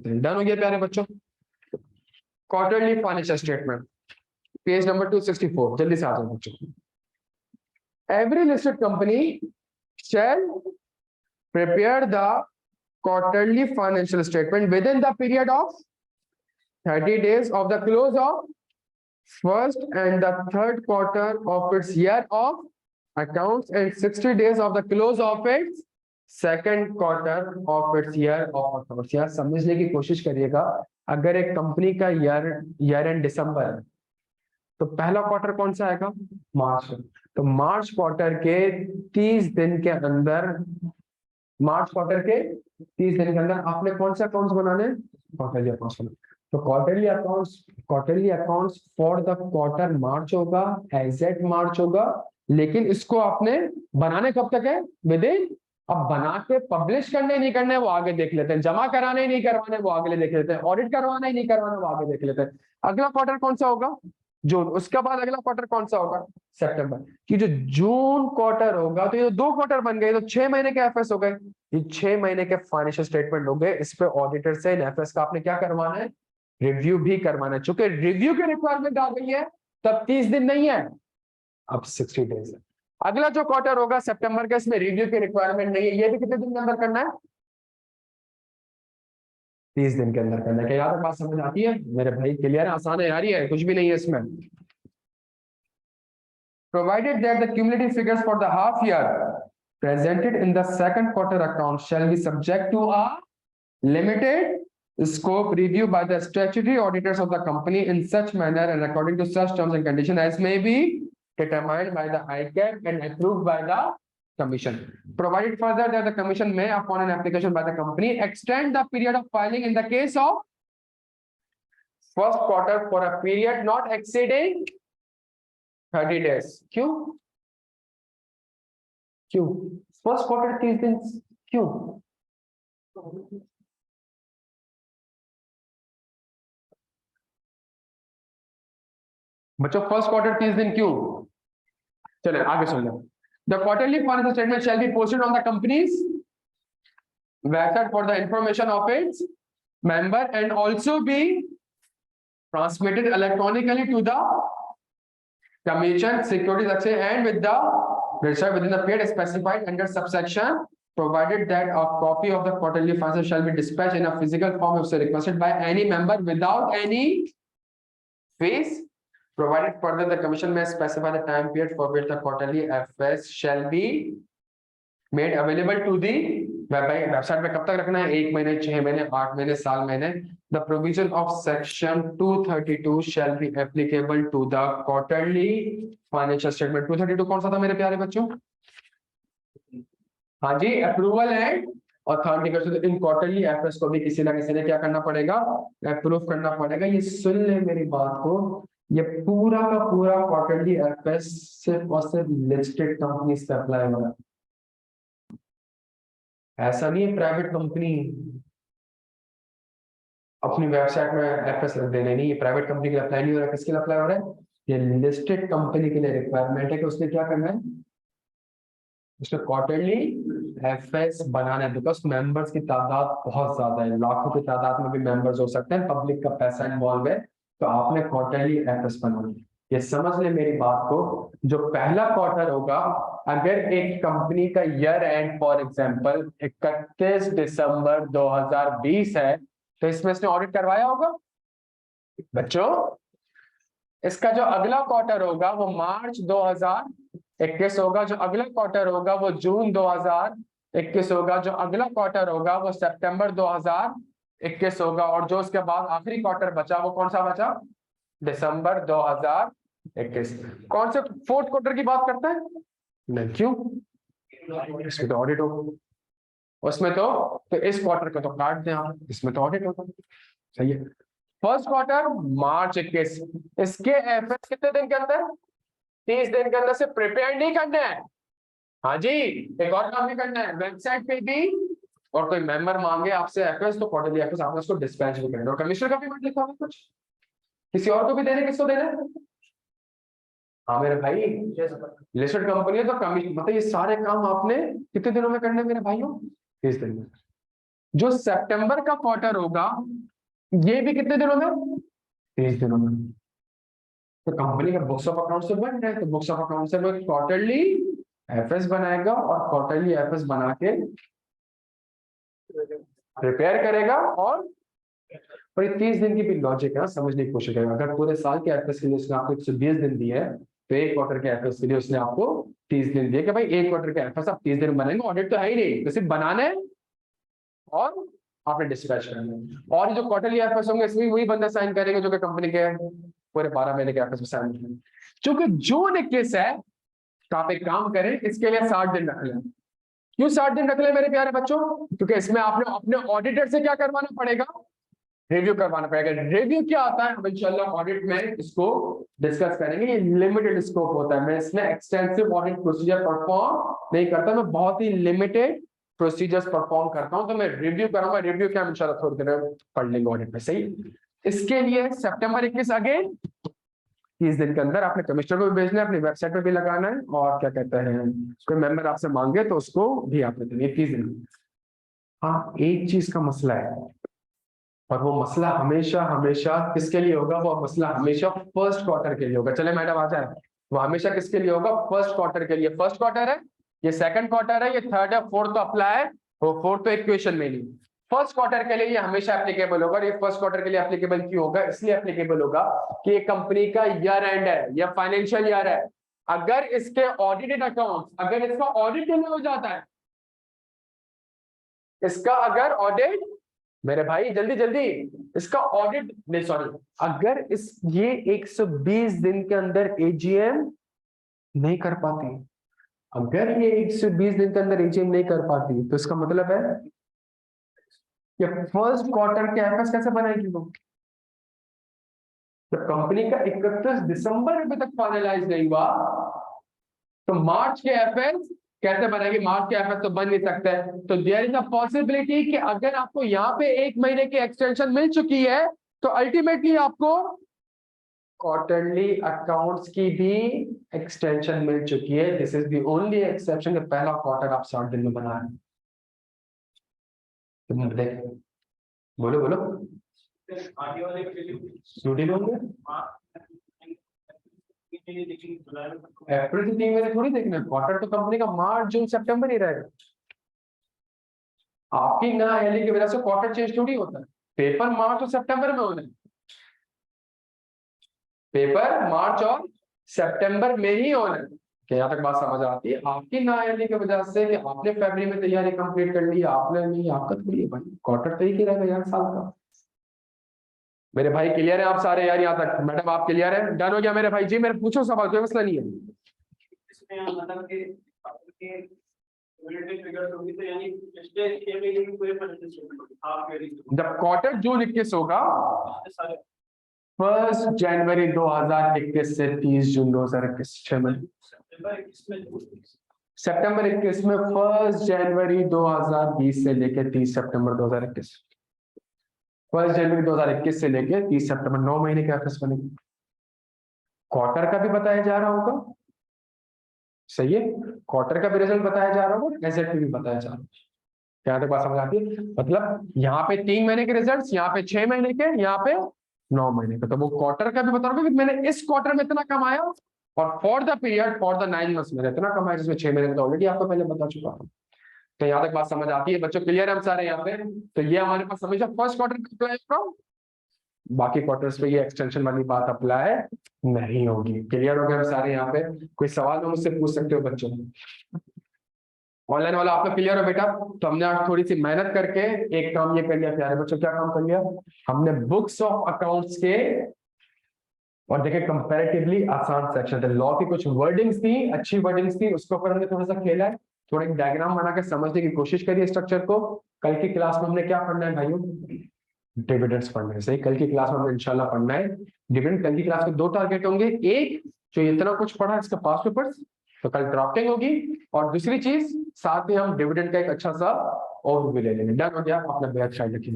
Done हो गया प्यारे बच्चों। Quarterly financial statement, page number 264, जल्दी से आ जाओ बच्चों। Every listed company shall prepare the quarterly financial statement within the period of 30 days of the close of first and the third quarter of its year of accounts and 60 days of the close of its second quarter of its year of accounts। यार समझने की कोशिश करिएगा, अगर एक company का year and दिसंबर है तो पहला क्वार्टर कौन सा आएगा? मार्च। तो मार्च क्वार्टर के 30 दिन के अंदर, मार्च क्वार्टर के 30 दिन के अंदर आपने कौन से अकाउंट्स बनाने? क्वार्टरली अकाउंट्स बनाने। तो quarterly accounts for the quarter March होगा, एग्जैक्ट मार्च होगा, लेकिन इसको आपने बनाने कब तक है? विद इन, अब बना के पब्लिश करने नहीं करने वो आगे देख लेते हैं, जमा कराने ही नहीं करवाने वो आगे देख लेते हैं, ऑडिट करवाना ही नहीं करवाना वो आगे देख लेते हैं। अगला क्वार्टर कौन सा होगा? जून। उसके बाद अगला क्वार्टर कौन सा होगा? सितंबर। कि जो जून क्वार्टर होगा तो ये 2 क्वार्टर बन गए, तो 6 महीने के एफएस हो गए। ये 6 महीने के फाइनेंशियल स्टेटमेंट हो गए। इस पे ऑडिटर से एफएस का आपने क्या करवाना है? रिव्यू भी करवाना है। चूंकि रिव्यू की रिक्वायरमेंट आ गई है तब 30 दिन नहीं है, अब 60 डेज है। अगला जो क्वार्टर होगा सितंबर का, इसमें रिव्यू की रिक्वायरमेंट नहीं है, ये भी कितने दिन के अंदर करना है? 30 दिन के अंदर करना है। क्या यार बात समझ आती है मेरे भाई? क्लियर है? आसान है यार, ये कुछ भी नहीं है इसमें। Provided that the cumulative figures for the half year presented in the second quarter account shall be subject to a limited scope review by the statutory auditors of the company in such manner and according to such terms and conditions as may be determined by the ICAP and approved by the commission. Provided further that the commission may, upon an application by the company, extend the period of filing in the case of first quarter for a period not exceeding 30 days। क्यों? First quarter 30 दिन क्यों? बच्चों first quarter 30 दिन क्यों? चले आगे सुन लो। The quarterly financial statement shall be posted on the company's website for the information of its member and also be transmitted electronically to the Commission, Securities Exchange, and with the register within the period specified under subsection, provided that a copy of the quarterly financials shall be dispatched in a physical form if so requested by any member without any fees. Provided further, the Commission may specify the time period for which the quarterly FS shall be made available to the website में कब तक रखना है? 1 महीने, 6 महीने, 8 महीने, साल महीने। The provision of section 232 shall be applicable to the quarterly financial statement। 232 कौन सा था मेरे प्यारे बच्चों? हाँ जी, approval and authentication. In quarterly FS को भी किसी ना किसी ने क्या करना पड़ेगा? अप्रूव करना पड़ेगा। ये सुन ले मेरी बात को, ये पूरा का पूरा क्वार्टरली एफएस सिर्फ और सिर्फ लिस्टेड कंपनी से अप्लाई होगा। ऐसा नहीं है प्राइवेट कंपनी अपनी वेबसाइट में एफएस रख देने, नहीं, ये प्राइवेट कंपनी के लिए अप्लाई नहीं हो रहा है। किसके लिए अप्लाई हो रहा है? ये लिस्टेड कंपनी के लिए रिक्वायरमेंट है कि उसने क्या करना है? उसने क्वार्टरली एफएस बनाना है, बिकॉज मेंबर्स की तादाद बहुत ज्यादा है, लाखों की तादाद में भी मेंबर्स हो सकते हैं, पब्लिक का पैसा इन्वॉल्व है, तो आपने क्वार्टरली एफएस बनाना है। ये समझ ले मेरी बात को, जो पहला क्वार्टर होगा, अगर एक कंपनी का ईयर एंड फॉर एग्जांपल 31 दिसंबर 2020 है, तो इसमें इसने ऑडिट करवाया होगा बच्चों। इसका जो अगला क्वार्टर होगा वो मार्च 2021 होगा, जो अगला क्वार्टर होगा वो जून 2021 होगा, जो अगला क्वार्टर होगा वो सितंबर 2021 होगा, और जो उसके बाद आखिरी क्वार्टर बचा वो कौन सा बचा? दिसंबर 2021। कौन से फोर्थ क्वार्टर की बात करते हैं? नहीं, क्यों? इसमें तो ऑडिट होगा, उसमें तो इस क्वार्टर को तो काट दें आप, इसमें तो ऑडिट होगा। सही है। फर्स्ट क्वार्टर मार्च 21, इसके एफएस कितने दिन के अंदर? 30 दिन के अंदर से प्रिपेयर नहीं करना है। हाँ जी, एक और काम नहीं करना है, वेबसाइट पे भी और कोई मेंबर मांगे आपसे एफएस तो क्वार्टरली एफएस आपने उसको डिस्पैच भी करना है, और कमिश्नर का पेमेंट लिखा होगा कुछ, किसी और को भी देने, किसको देना है? हाँ मेरे भाई, लिस्टेड कंपनी है तो कमिश्नर, मतलब ये सारे काम आपने कितने दिनों में करने मेरे भाइयों? 30 दिन में। जो सितंबर का क्वार्टर होगा ये भी कितने दिनों में, 30 दिनों में। तो कंपनी का बुक्स ऑफ अकाउंट से बन रहा है, तो बुक्स ऑफ अकाउंट से वो क्वार्टरली एफएस बनाएगा और क्वार्टरली एफएस बना के प्रिपेयर करेगा। और 30 दिन की भी लॉजिक है, समझने की कोशिश करेगा। अगर पूरे साल के एफएस के लिए उसने आपको 120 दिन दिए है, तो एक क्वार्टर के एफएस के लिए उसने आपको 30 दिन दिए कि भाई एक क्वार्टर के एफएस आप 30 दिन में बनाएंगे। ऑडिट तो है ही नहीं, तो सिर्फ बनाना है और आपने डिस्पैच करना है। और जो क्वार्टरली एफएस होंगे इसमें वही बंदा साइन करेंगे जो कि कंपनी के पूरे 12 महीने के एफएस में साइन करेंगे। क्योंकि जून 21 है तो आप एक काम करें, इसके लिए 60 दिन रख लें। क्यों 60 दिन रख लें मेरे प्यारे बच्चों? क्योंकि इसमें आपने अपने ऑडिटर से क्या करवाना पड़ेगा, रिव्यू करवाना पड़ेगा। रिव्यू क्या आता है हम इंशाल्लाह ऑडिट में इसको डिस्कस करेंगे। ये लिमिटेड स्कोप होता है, मैं इसमें एक्सटेंसिव ऑडिट प्रोसीजर परफॉर्म नहीं करता, मैं बहुत ही लिमिटेड प्रोसीजर्स परफॉर्म करता हूं। तो मैं रिव्यू करूंगा, रिव्यू क्या हम इंशाल्लाह थोड़ी देर में पढ़ लेंगे ऑडिट में। सही, इसके लिए सितंबर 21 अगेन 30 दिन के अंदर आपने कमिश्नर को भी भेजना है, अपनी वेबसाइट पे भी लगाना है, और क्या कहते हैं कोई मेंबर आपसे मांगे तो उसको भी आपने देनी है 30 दिन। हाँ, एक चीज का मसला है, और वो मसला हमेशा हमेशा किसके लिए होगा, वो मसला हमेशा फर्स्ट क्वार्टर के लिए होगा। चले मैडम आ जाए, वो हमेशा किसके लिए होगा, फर्स्ट क्वार्टर के लिए। फर्स्ट क्वार्टर है, ये सेकंड क्वार्टर है, ये थर्ड है, फोर्थ तो अप्लाई है, वो फोर्थ तो इक्वेशन में नहीं। फर्स्ट क्वार्टर के लिए ये हमेशा एप्लीकेबल होगा। और ये फर्स्ट क्वार्टर के लिए एप्लीकेबल क्यों होगा, इसलिए एप्लीकेबल होगा कि ये कंपनी का ईयर एंड है या फाइनेंशियल ईयर है। अगर इसके ऑडिटेड अकाउंट, अगर इसका ऑडिट नहीं हो जाता है, इसका अगर ऑडिट, मेरे भाई जल्दी जल्दी, इसका ऑडिट नहीं, सॉरी, अगर इस ये 120 दिन के अंदर एजीएम नहीं कर पाती, अगर ये 120 दिन के अंदर एजीएम नहीं कर पाती, तो इसका मतलब है कि फर्स्ट क्वार्टर के एफएस कैसे बनाएगी वो? जब कंपनी का 31 दिसंबर अभी तक फाइनलाइज नहीं हुआ, तो मार्च के एफएस कैसे बनेगी? मार्च के एफएस तो बन नहीं सकते। तो देयर इज अ पॉसिबिलिटी कि अगर आपको यहाँ पे 1 महीने की एक्सटेंशन मिल चुकी है, तो अल्टीमेटली आपको क्वार्टरली अकाउंट्स की भी एक्सटेंशन मिल चुकी है। This is the only exception कि पहला क्वार्टर आप 60 दिन में बना रहे हैं। देख, बोलो बोलो, अप्रैल से 3 महीने थोड़ी देखना है, क्वार्टर तो कंपनी का मार्च जून सितंबर ही रहेगा। आपकी ना की वजह से क्वार्टर चेंज थोड़ी होता है। पेपर मार्च और सितंबर में होना है, पेपर मार्च और सितंबर में ही होना है। यहाँ तक बात समझ आती है? आपकी ना की वजह से कि आपने फरवरी में तैयारी कंप्लीट कर ली, आपने नहीं, आपका थोड़ी है भाई, क्वार्टर तो ही रहेगा यार साल का। मेरे भाई क्लियर है आप सारे यार यहाँ तक? मैडम आप क्लियर है? डन हो गया मेरे भाई जी? मेरे पूछो सवाल, कोई मसला नहीं है। जब क्वार्टर जून 21 होगा, 1 जनवरी 2021 से 30 जून 2021, 6 महीने। सितंबर 21 में 1 जनवरी 2020 से लेकर 30 सितंबर 2021, 1 जनवरी 2021 से लेकर 30 सितंबर, 9 महीने के एफएस बनेंगे। क्वार्टर का भी बताया जा रहा होगा, सही है, क्वार्टर का भी रिजल्ट बताया जा रहा होगा, एसेट भी बताया जा रहा होगा। यहाँ तक बात समझ आती है? मतलब यहाँ पे 3 महीने के रिजल्ट्स, यहाँ पे 6 महीने के, यहाँ पे 9 महीने का। तो वो क्वार्टर का भी बता रहा हूँ कि मैंने इस क्वार्टर में इतना कमाया, और for the period, for the 9 months में इतना कमाया, जिसमें 6 महीने तो ऑलरेडी आपको पहले बता चुका हूँ। तो यहाँ तक बात समझ आती है बच्चों? क्लियर है हम सारे यहाँ पे? तो ये हमारे पास हमेशा फर्स्ट क्वार्टर अप्लाई फ्रॉम, बाकी क्वार्टर्स पे ये एक्सटेंशन वाली बात अप्लाई नहीं होगी। क्लियर हो गया हम सारे यहाँ पे? कोई सवाल तो मुझसे पूछ सकते हो बच्चों, ऑनलाइन वाला आपका क्लियर हो बेटा? तो हमने आज थोड़ी सी मेहनत करके एक काम ये कर लिया प्यारे बच्चों। क्या काम कर लिया हमने? बुक्स ऑफ अकाउंट्स के, और देखिए कंपैरेटिवली आसान सेक्शन थे, लॉ की कुछ वर्डिंग्स थी, अच्छी वर्डिंग्स थी, उसके ऊपर हमने थोड़ा सा खेला है, थोड़ा एक डायग्राम बना के समझने की कोशिश करिए स्ट्रक्चर को। कल की क्लास में हमने क्या पढ़ना है भाइयों? डिविडेंड्स पढ़ना है। सही, कल की क्लास में हमें इंशाल्लाह पढ़ना है डिविडेंड। कल की क्लास में 2 टारगेट होंगे, एक जो इतना कुछ पढ़ा इसका पास पेपर्स, तो कल ड्राफ्टिंग होगी, और दूसरी चीज साथ में हम डिविडेंड का एक अच्छा सा ओवरव्यू ले लेंगे। डन हो गया? अपना बेहद ख्याल रखिए।